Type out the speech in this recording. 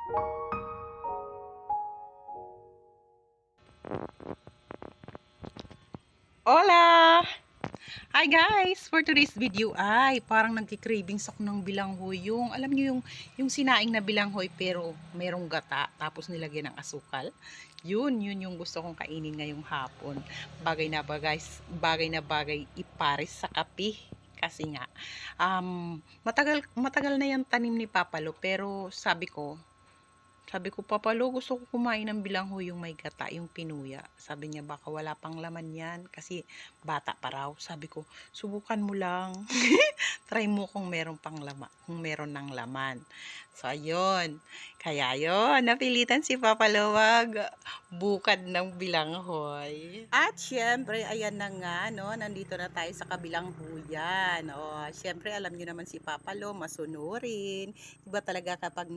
Hola! Hi guys! For today's video ay parang nagki-cravings ako ng bilanghoy. Yung, alam niyo yung sinaing na bilanghoy pero merong gata tapos nilagyan ng asukal. Yun yung gusto kong kainin ngayong hapon. Bagay na bagay ipares sa kape. Kasi nga, matagal na yung tanim ni Papalo pero sabi ko, Papalo, gusto ko kumain ng bilanghoy yung may gata, yung pinuya. Sabi niya, baka wala pang laman yan kasi bata pa raw. Sabi ko, subukan mo lang. Try mo kung meron pang laman, kung meron ng laman. So, ayun. Kaya ayun, napilitan si Papalo bukad ng bilanghoy. At syempre, ayan na nga, no, nandito na tayo sa kabilang huyan. O, syempre, alam niyo naman si Papalo, masunurin. Iba talaga kapag